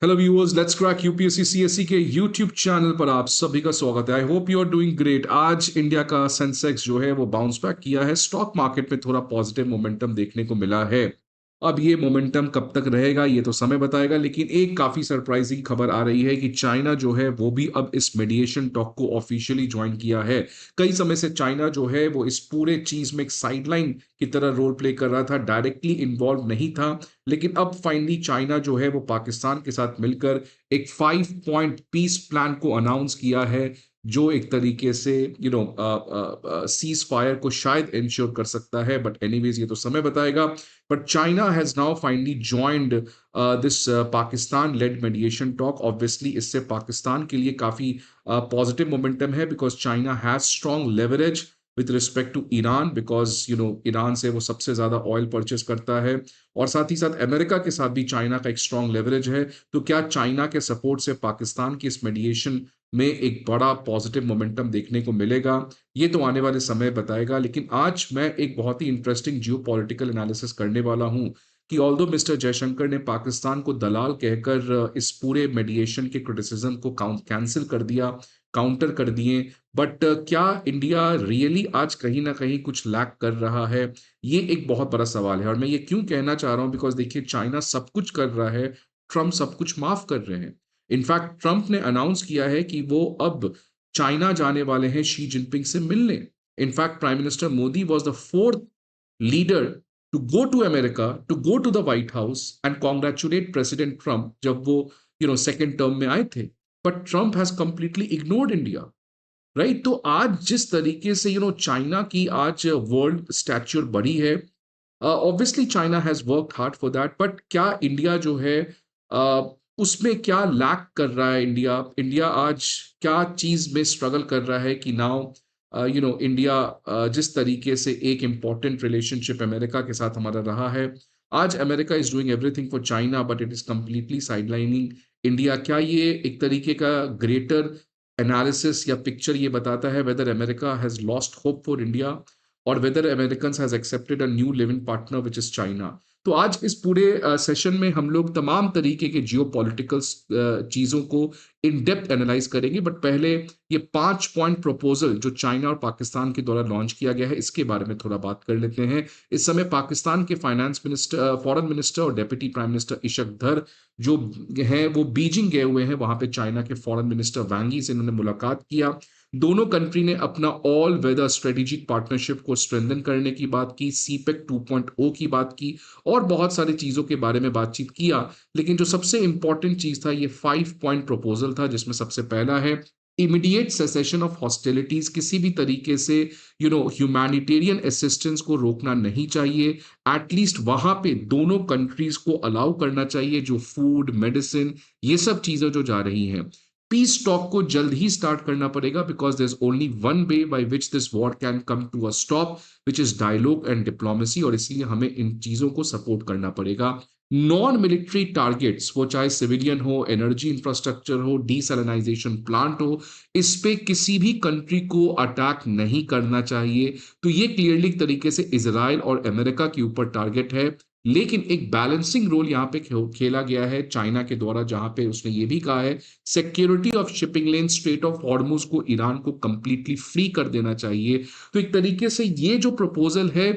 Hello viewers, let's crack UPSC CSC के YouTube channel पर आप सभी का स्वागत है। I hope you are doing great. आज इंडिया का सेंसेक्स जो है वो बाउंस बैक किया है। स्टॉक मार्केट में थोड़ा पॉजिटिव मोमेंटम देखने को मिला है। अब ये मोमेंटम कब तक रहेगा ये तो समय बताएगा, लेकिन एक काफी सरप्राइजिंग खबर आ रही है कि चाइना जो है वो भी अब इस मीडिएशन टॉक को ऑफिशियली ज्वाइन किया है। कई समय से चाइना जो है वो इस पूरे चीज में एक साइडलाइन की तरह रोल प्ले कर रहा था, डायरेक्टली इन्वॉल्व नहीं था। लेकिन अब फाइनली चाइना जो है वो पाकिस्तान के साथ मिलकर एक 5 पॉइंट पीस प्लान को अनाउंस किया है, जो एक तरीके से सीज फायर को शायद इंश्योर कर सकता है। बट एनीवेज ये तो समय बताएगा। But China has now finally joined this Pakistan led mediation talk. Obviously इससे पाकिस्तान के लिए काफी पॉजिटिव मोमेंटम है, because China has strong leverage with respect to Iran, because Iran से वो सबसे ज्यादा ऑयल परचेस करता है। और साथ ही साथ अमेरिका के साथ भी चाइना का एक स्ट्रॉन्ग लेवरेज है। तो क्या चाइना के सपोर्ट से पाकिस्तान की इस मीडिएशन में एक बड़ा पॉजिटिव मोमेंटम देखने को मिलेगा, ये तो आने वाले समय बताएगा। लेकिन आज मैं एक बहुत ही इंटरेस्टिंग जियो पॉलिटिकल एनालिसिस करने वाला हूं कि ऑल्दो मिस्टर जयशंकर ने पाकिस्तान को दलाल कहकर इस पूरे मीडिएशन के क्रिटिसिज्म को कैंसिल कर दिया, काउंटर कर दिए। बट क्या इंडिया रियली आज कहीं ना कहीं कुछ लैक कर रहा है? ये एक बहुत बड़ा सवाल है। और मैं ये क्यों कहना चाह रहा हूं, बिकॉज देखिए चाइना सब कुछ कर रहा है, ट्रम्प सब कुछ माफ कर रहे हैं। इनफैक्ट ट्रम्प ने अनाउंस किया है कि वो अब चाइना जाने वाले हैं शी जिनपिंग से मिलने। In fact prime minister Modi was the fourth leader to go to America, to go to the White House and congratulate president Trump जब वो सेकेंड टर्म में आए थे। But Trump has completely ignored India, right? तो आज जिस तरीके से चाइना की आज वर्ल्ड स्टैच्यूर बढ़ी है, obviously China has worked hard for that. But क्या इंडिया जो है uh, उसमें क्या लैक कर रहा है? इंडिया इंडिया आज क्या चीज में स्ट्रगल कर रहा है कि नाउ इंडिया जिस तरीके से एक इंपॉर्टेंट रिलेशनशिप अमेरिका के साथ हमारा रहा है, आज America is doing everything for China but it is completely sidelining India. क्या ये एक तरीके का ग्रेटर एनालिसिस या पिक्चर ये बताता है whether America has lost hope for India और whether American has accepted a new living partner which is China? तो आज इस पूरे सेशन में हम लोग तमाम तरीके के जियो पॉलिटिकल चीजों को इन डेप्थ एनालाइज करेंगे। बट पहले ये 5 पॉइंट प्रपोजल जो चाइना और पाकिस्तान के द्वारा लॉन्च किया गया है, इसके बारे में थोड़ा बात कर लेते हैं। इस समय पाकिस्तान के फाइनेंस मिनिस्टर, फॉरेन मिनिस्टर और डेप्यूटी प्राइम मिनिस्टर इशक धर जो हैं वो बीजिंग गए हुए हैं। वहां पे चाइना के फॉरेन मिनिस्टर वांगी से इन्होंने मुलाकात किया। दोनों कंट्री ने अपना ऑल वेदर स्ट्रेटेजिक पार्टनरशिप को स्ट्रेंथन करने की बात की, सीपेक 2.0 की बात की और बहुत सारी चीजों के बारे में बातचीत किया। लेकिन जो सबसे इंपॉर्टेंट चीज था ये 5 पॉइंट प्रपोजल था, जिसमें सबसे पहला है इमीडिएट सेसेशन ऑफ हॉस्टिलिटीज। किसी भी तरीके से ह्यूमैनिटेरियन असिस्टेंस को रोकना नहीं चाहिए। एटलीस्ट वहां पे दोनों कंट्रीज को अलाउ करना चाहिए जो फूड, मेडिसिन, ये सब चीजें जो जा रही हैं। पीस टॉक को जल्द ही स्टार्ट करना पड़ेगा, because there is only one way by which this war can come to a stop, which is dialogue and diplomacy. और इसलिए हमें इन चीजों को सपोर्ट करना पड़ेगा। नॉन मिलिट्री टारगेट्स, वो चाहे सिविलियन हो, एनर्जी इंफ्रास्ट्रक्चर हो, डीसैलिनाइजेशन प्लांट हो, इस पे किसी भी कंट्री को अटैक नहीं करना चाहिए। तो ये क्लियरली तरीके से इजराइल और अमेरिका के ऊपर टारगेट है। लेकिन एक बैलेंसिंग रोल यहाँ पे खेला गया है चाइना के द्वारा, जहां पे उसने ये भी कहा है security of shipping lane straight of Hormuz को ईरान को कंप्लीटली फ्री कर देना चाहिए। तो एक तरीके से ये जो प्रपोजल है,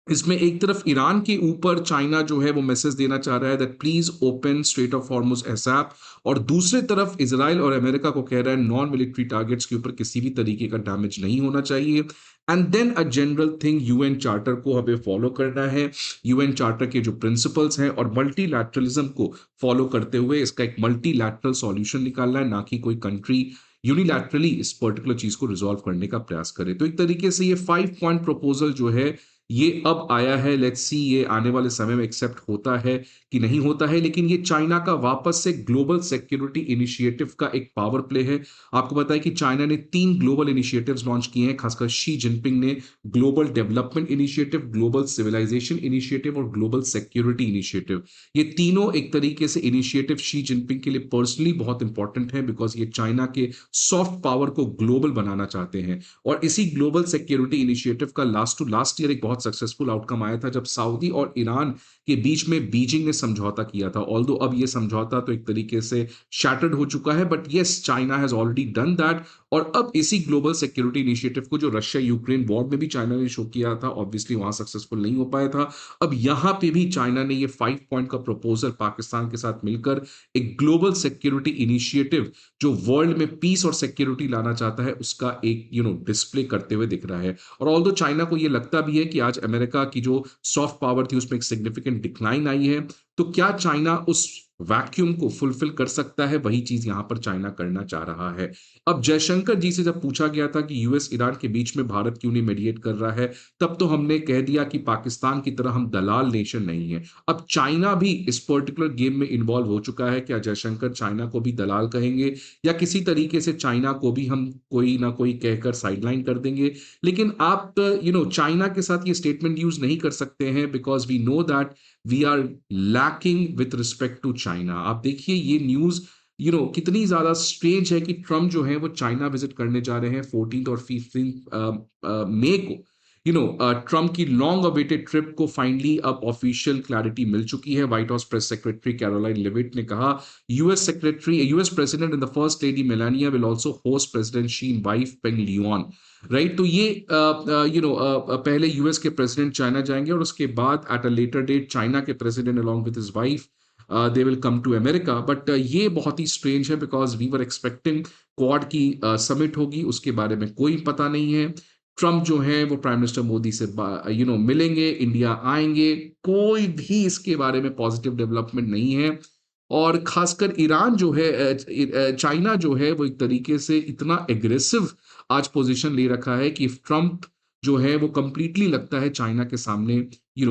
इसमें एक तरफ ईरान के ऊपर चाइना जो है वो मैसेज देना चाह रहा है that please open Strait of Hormuz ASAP, और दूसरे तरफ इजराइल और अमेरिका को कह रहा है नॉन मिलिट्री टारगेट्स के ऊपर किसी भी तरीके का डैमेज नहीं होना चाहिए। And then a general thing, UN charter को हमें फॉलो करना है। यूएन चार्टर के जो प्रिंसिपल्स हैं और मल्टीलैटरलिज्म को फॉलो करते हुए इसका एक मल्टीलैटरल सॉल्यूशन निकालना है, ना कि कोई कंट्री यूनिलैटरली इस पर्टिकुलर चीज को रिजॉल्व करने का प्रयास करे। तो एक तरीके से ये 5 पॉइंट प्रपोजल जो है ये अब आया है। लेट्स सी ये आने वाले समय में एक्सेप्ट होता है कि नहीं होता है। लेकिन ये चाइना का वापस से ग्लोबल सिक्योरिटी इनिशिएटिव का एक पावर प्ले है। आपको पता है कि चाइना ने 3 ग्लोबल इनिशिएटिव्स लॉन्च किए हैं, खासकर शी जिनपिंग ने global development initiative, global civilization initiative और ग्लोबल सिक्योरिटी इनिशिएटिव। ये तीनों एक तरीके से इनिशिएटिव शी जिनपिंग के लिए पर्सनली बहुत इंपॉर्टेंट है, बिकॉज ये चाइना के सॉफ्ट पावर को ग्लोबल बनाना चाहते हैं। और इसी ग्लोबल सिक्योरिटी इनिशिएटिव का लास्ट टू लास्ट ईयर एक बहुत बहुत सक्सेसफुल आउटकम आया था जब सऊदी और ईरान के बीच में बीजिंग ने समझौता किया था। ऑल्दो अब ये समझौता तो एक तरीके से शैटर्ड हो चुका है, but yes, China has already done that. और अब इसी ग्लोबल सिक्योरिटी इनिशिएटिव को जो रशिया यूक्रेन वॉर में भी चाइना ने शो किया था, ऑब्वियसली वहां सक्सेसफुल नहीं हो पाया था, अब यहां पे भी चाइना ने ये 5 पॉइंट का प्रपोजल पाकिस्तान के साथ मिलकर एक ग्लोबल सिक्योरिटी इनिशिएटिव जो वर्ल्ड में पीस और सिक्योरिटी लाना चाहता है उसका एक डिस्प्ले करते हुए दिख रहा है। और ऑल्दो चाइना को ये लगता भी है कि आज अमेरिका की जो सॉफ्ट पावर थी उसमें एक सिग्निफिकेंट डिक्लाइन आई है, तो क्या चाइना उस वैक्यूम को फुलफिल कर सकता है? वही चीज यहां पर चाइना करना चाह रहा है। अब जयशंकर जी से जब पूछा गया था कि यूएस ईरान के बीच में भारत क्यों नहीं मीडिएट कर रहा है, तब तो हमने कह दिया कि पाकिस्तान की तरह हम दलाल नेशन नहीं है। अब चाइना भी इस पर्टिकुलर गेम में इन्वॉल्व हो चुका है। क्या जयशंकर चाइना को भी दलाल कहेंगे या किसी तरीके से चाइना को भी हम कोई ना कोई कहकर साइडलाइन कर देंगे? लेकिन आप चाइना के साथ ये स्टेटमेंट यूज नहीं कर सकते हैं, because we know that we are lacking with respect to China. आप देखिए ये न्यूज कितनी ज्यादा स्ट्रेंज है कि ट्रम्प जो है वो चाइना विजिट करने जा रहे हैं 14 और 15 मई को। ट्रम्प की लॉन्ग अवेटेड ट्रिप को फाइनली अब ऑफिशियल क्लैरिटी मिल चुकी है। White House press secretary Karoline Leavitt ने कहा, US president and the first lady Melania will also host president Xi in wife Peng Liyuan. Right, तो ये पहले यूएस के प्रेसिडेंट चाइना जाएंगे और उसके बाद at a later date China के president along with his wife they will come to America. But ये बहुत ही स्ट्रेंज है because we were expecting Quad की समिट होगी, उसके बारे में कोई पता नहीं है। ट्रम्प जो है वो प्राइम मिनिस्टर मोदी से मिलेंगे, इंडिया आएंगे, कोई भी इसके बारे में पॉजिटिव डेवलपमेंट नहीं है। और खासकर ईरान जो है चाइना जो है वो एक तरीके से इतना एग्रेसिव आज पोजीशन ले रखा है कि ट्रम्प जो है वो कंप्लीटली लगता है चाइना के सामने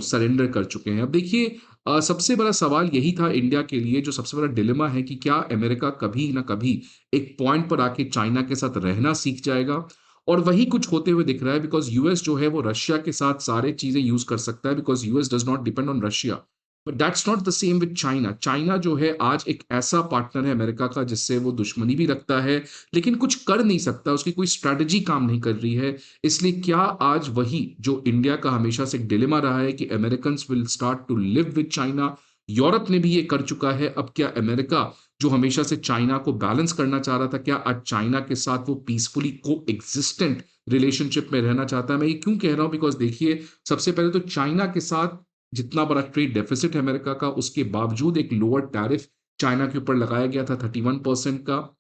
सरेंडर कर चुके हैं। अब देखिए सबसे बड़ा सवाल यही था इंडिया के लिए, जो सबसे बड़ा डिलेमा है कि क्या अमेरिका कभी ना कभी एक पॉइंट पर आके चाइना के साथ रहना सीख जाएगा। और वही कुछ होते हुए दिख रहा है बिकॉज यूएस जो है वो रशिया के साथ सारे चीजें यूज कर सकता है because US does not depend on Russia. But that's not the same with China. China जो है आज एक ऐसा पार्टनर है अमेरिका का जिससे वो दुश्मनी भी रखता है लेकिन कुछ कर नहीं सकता, उसकी कोई स्ट्रैटेजी काम नहीं कर रही है। इसलिए क्या आज वही जो इंडिया का हमेशा से एक डिलेमा रहा है कि American will start to live with China, Europe ने भी ये कर चुका है। अब क्या अमेरिका जो हमेशा से चाइना को बैलेंस करना चाह रहा था, क्या आज चाइना के साथ वो पीसफुली को एग्जिस्टेंट रिलेशनशिप में रहना चाहता है? मैं ये क्यों कह रहा हूं बिकॉज देखिए सबसे पहले तो चाइना के साथ जितना बड़ा ट्रेड डेफिसिट है अमेरिका का, उसके बावजूद एक लोअर टैरिफ चाइना के ऊपर लगाया गया था 31% का।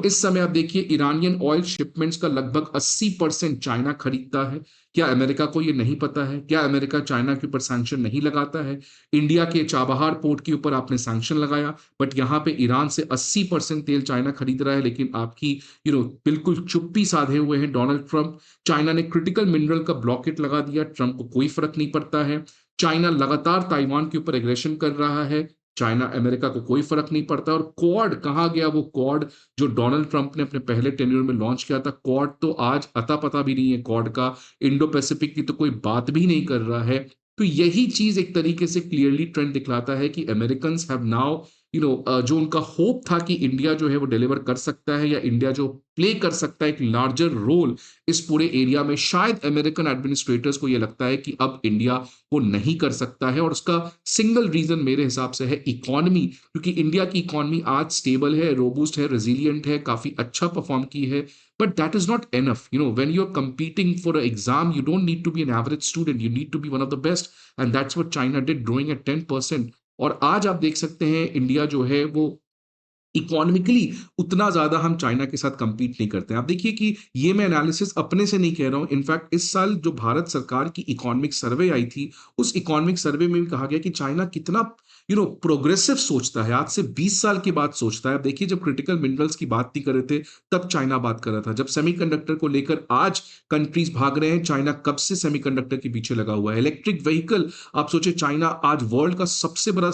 इस समय आप देखिए ईरानियन ऑयल शिपमेंट्स का लगभग 80% चाइना खरीदता है। क्या अमेरिका को ये नहीं पता है? क्या अमेरिका चाइना के ऊपर सैंक्शन नहीं लगाता है? इंडिया के चाबहार पोर्ट के ऊपर आपने सैंक्शन लगाया, बट यहां पे ईरान से 80% तेल चाइना खरीद रहा है, लेकिन आपकी बिल्कुल चुप्पी साधे हुए हैं डोनाल्ड ट्रंप। चाइना ने क्रिटिकल मिनरल का ब्लॉकेट लगा दिया, ट्रंप को कोई फर्क नहीं पड़ता है। चाइना लगातार ताइवान के ऊपर एग्रेशन कर रहा है, चाइना अमेरिका को कोई फर्क नहीं पड़ता। और क्वाड कहाँ गया? वो क्वाड जो डोनाल्ड ट्रंप ने अपने पहले टेन्योर में लॉन्च किया था, क्वाड तो आज अता पता भी नहीं है क्वाड का। इंडो पैसिफिक की तो कोई बात भी नहीं कर रहा है। तो यही चीज एक तरीके से क्लियरली ट्रेंड दिखलाता है कि अमेरिकन हैव नाउ जो उनका होप था कि इंडिया जो है वो डिलीवर कर सकता है या इंडिया जो प्ले कर सकता है एक लार्जर रोल इस पूरे एरिया में, शायद अमेरिकन एडमिनिस्ट्रेटर्स को ये लगता है कि अब इंडिया वो नहीं कर सकता है। और उसका सिंगल रीजन मेरे हिसाब से है इकोनॉमी, क्योंकि इंडिया की इकोनॉमी आज स्टेबल है, रोबूस्ट है, रेजिलियंट है, काफी अच्छा परफॉर्म की है। But that is not enough. When you're competing for an exam, you don't need to be an average student. You need to be one of the best. And that's what China did, growing at 10%. और आज आप देख सकते हैं India जो है वो economically उतना ज्यादा हम चाइना के साथ कंपीट नहीं करते हैं। आप देखिए कि ये मैं एनालिसिस अपने से नहीं कह रहा हूं, इनफैक्ट इस साल जो भारत सरकार की इकोनॉमिक सर्वे आई थी उस इकोनॉमिक सर्वे में भी कहा गया कि चाइना कितना प्रोग्रेसिव सोचता है, आज से 20 साल की बात सोचता है। अब देखिए जब क्रिटिकल मिनरल्स की बात नहीं कर रहे थे तब चाइना बात कर रहा था, जब सेमीकंडक्टर को लेकर आज कंट्रीज भाग रहे हैं, चाइना कब से सेमीकंडक्टर के पीछे लगा हुआ है। इलेक्ट्रिक व्हीकल, आप सोचे चाइना आज वर्ल्ड का सबसे बड़ा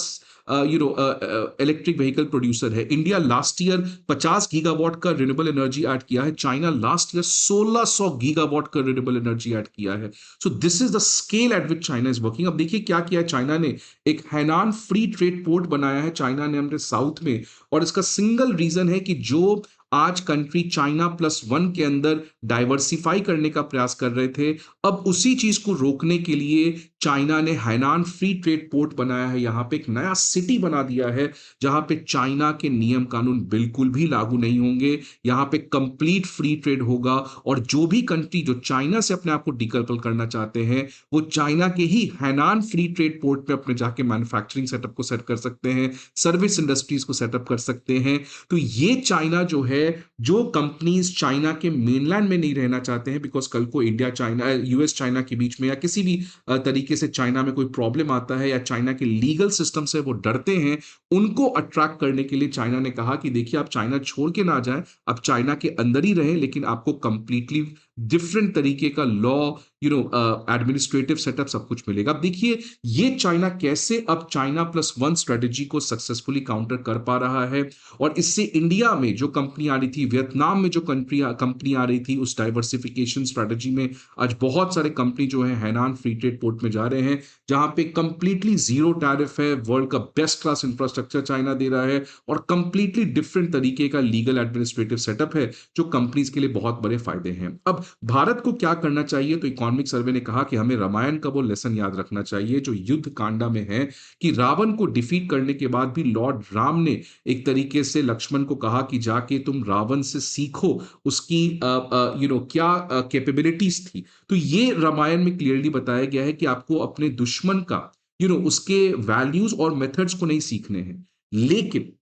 इलेक्ट्रिक व्हीकल प्रोड्यूसर है। इंडिया लास्ट ईयर 50 गीगावाट का रिन्यूएबल एनर्जी ऐड किया है, चाइना लास्ट ईयर 1600 गीगावाट का रिन्यूएबल एनर्जी ऐड किया है। So this is the scale eight which China is working. अब देखिए क्या किया है चाइना ने, एक हैनान फ्री ट्रेड पोर्ट बनाया है चाइना ने हमने साउथ में, और इसका सिंगल रीजन है कि जो आज कंट्री चाइना प्लस वन के अंदर डाइवर्सिफाई करने का प्रयास कर रहे थे। अब उसी चीज को रोकने के लिए चाइना ने हैनान फ्री ट्रेड पोर्ट बनाया है, यहां पे एक नया सिटी बना दिया है जहां पे चाइना के नियम कानून बिल्कुल भी लागू नहीं होंगे। यहां पे कंप्लीट फ्री ट्रेड होगा और जो भी कंट्री जो चाइना से अपने आप को डिकल्पल करना चाहते हैं वो चाइना के ही हैनान फ्री ट्रेड पोर्ट पे अपने जाके मैन्युफैक्चरिंग सेटअप को सेट कर सकते हैं, सर्विस इंडस्ट्रीज को सेटअप कर सकते हैं। तो ये चाइना जो है, जो कंपनीज चाइना के मेनलैंड में नहीं रहना चाहते हैं, बिकॉज कल को इंडिया चाइना यूएस चाइना के बीच में या किसी भी तरीके से चाइना में कोई प्रॉब्लम आता है या चाइना के लीगल सिस्टम से वो डरते हैं, उनको अट्रैक्ट करने के लिए चाइना ने कहा कि देखिए आप चाइना छोड़ के ना जाएं, आप चाइना के अंदर ही रहें, लेकिन आपको कंप्लीटली डिफरेंट तरीके का लॉ, एडमिनिस्ट्रेटिव सेटअप सब कुछ मिलेगा। अब देखिए ये चाइना कैसे अब चाइना प्लस वन स्ट्रेटेजी को सक्सेसफुली काउंटर कर पा रहा है, और इससे इंडिया में जो कंपनी आ रही थी, वियतनाम में जो कंपनी आ रही थी, उस डाइवर्सिफिकेशन स्ट्रेटेजी में आज बहुत सारे कंपनी जो है हैनान फ्री ट्रेड पोर्ट में जा रहे हैं, जहां पे कंप्लीटली जीरो टैरिफ है, वर्ल्ड का बेस्ट क्लास इंफ्रास्ट्रक्चर चाइना दे रहा है और कंप्लीटली डिफरेंट तरीके का लीगल एडमिनिस्ट्रेटिव सेटअप है जो कंपनीज के लिए बहुत बड़े फायदे हैं। अब भारत को क्या करना चाहिए, तो इकोनॉमिक सर्वे ने कहा कि हमें रामायण का वो लेसन याद रखना चाहिए जो युद्ध कांडा में है, कि रावण को डिफीट करने के बाद भी लॉर्ड राम ने एक तरीके से लक्ष्मण को कहा कि जाके तुम रावण से सीखो, उसकी क्या कैपेबिलिटीज थी। तो ये रामायण में क्लियरली बताया गया है कि आपको अपने दुश्मन का उसके वैल्यूज और मेथड्स को नहीं सीखने हैं, लेकिन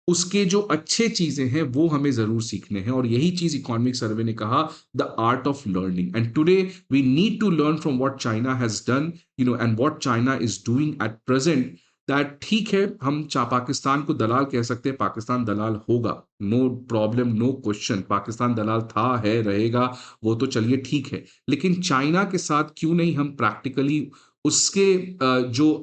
उसके जो अच्छे चीजें हैं वो हमें जरूर सीखने हैं। और यही चीज इकोनॉमिक सर्वे ने कहा, the art of learning, and today we need to learn from what China has done, and what China is doing at present. That ठीक है, हम पाकिस्तान को दलाल कह सकते हैं, पाकिस्तान दलाल होगा, no problem, no question, Pakistan दलाल था, है, रहेगा, वो तो चलिए ठीक है। लेकिन चाइना के साथ क्यों नहीं हम प्रैक्टिकली उसके जो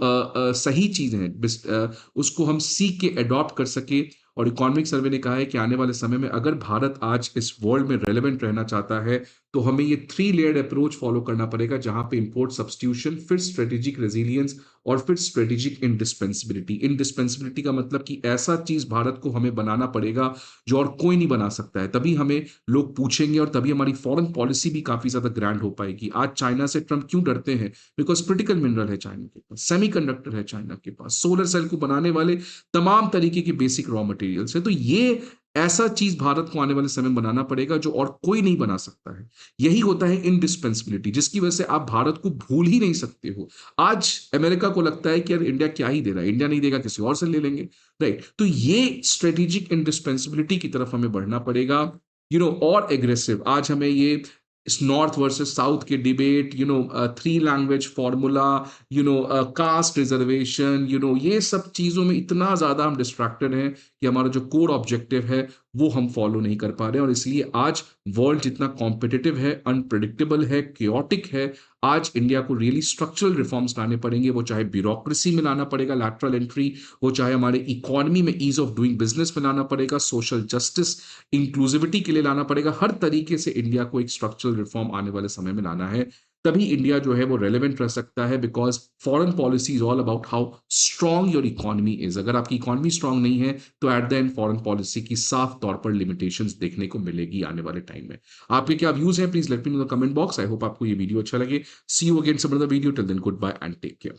सही चीजें हैं उसको हम सीख के अडॉप्ट कर सके। और इकोनॉमिक सर्वे ने कहा है कि आने वाले समय में अगर भारत आज इस वर्ल्ड में रेलेवेंट रहना चाहता है तो हमें ये 3 लेयर्ड अप्रोच फॉलो करना पड़ेगा, जहां पे इंपोर्ट सब्स्टिट्यूशन, फिर स्ट्रेटेजिक रेजिलियंस और फिर स्ट्रेटेजिक इंडिस्पेंसिबिलिटी। इंडिस्पेंसिबिलिटी का मतलब कि ऐसा चीज भारत को हमें बनाना पड़ेगा जो और कोई नहीं बना सकता है, तभी हमें लोग पूछेंगे और तभी हमारी फॉरेन पॉलिसी भी काफी ज्यादा ग्रैंड हो पाएगी। आज चाइना से ट्रंप क्यों डरते हैं? बिकॉज क्रिटिकल मिनरल है चाइना के पास, सेमीकंडक्टर है चाइना के पास, सोलर सेल को बनाने वाले तमाम तरीके के बेसिक रॉ मटेरियल्स है। तो ये ऐसा चीज भारत को आने वाले समय में बनाना पड़ेगा जो और कोई नहीं बना सकता है। यही होता है इंडिस्पेंसिबिलिटी, जिसकी वजह से आप भारत को भूल ही नहीं सकते हो। आज अमेरिका को लगता है कि यार इंडिया क्या ही दे रहा है, इंडिया नहीं देगा किसी और से ले लेंगे, राइट? तो ये स्ट्रेटेजिक इंडिस्पेंसिबिलिटी की तरफ हमें बढ़ना पड़ेगा, और एग्रेसिव। आज हमें ये इस नॉर्थ वर्सेस साउथ के debate, 3 language formula, caste reservation, ये सब चीजों में इतना ज्यादा हम डिस्ट्रैक्टेड हैं कि हमारा जो कोर ऑब्जेक्टिव है वो हम फॉलो नहीं कर पा रहे हैं। और इसलिए आज वर्ल्ड जितना कॉम्पिटिटिव है, अनप्रिडिक्टेबल है, क्योटिक है, आज इंडिया को रियली स्ट्रक्चरल रिफॉर्म्स लाने पड़ेंगे। वो चाहे ब्यूरोक्रेसी में लाना पड़ेगा, लैटरल एंट्री, वो चाहे हमारे इकोनॉमी में ईज ऑफ डूइंग बिजनेस में लाना पड़ेगा, सोशल जस्टिस, इंक्लूसिविटी के लिए लाना पड़ेगा। हर तरीके से इंडिया को एक स्ट्रक्चरल रिफॉर्म आने वाले समय में लाना है, तभी इंडिया जो है वो रेलेवेंट रह सकता है। Because foreign policy is all about how strong your economy is. अगर आपकी इकोनॉमी स्ट्रांग नहीं है तो at the end foreign policy की साफ तौर पर लिमिटेशंस देखने को मिलेगी आने वाले टाइम में। आपके क्या व्यूज हैं, please let me know the comment box. I hope आपको ये वीडियो अच्छा लगे। See you again some other video, till then goodbye and take care.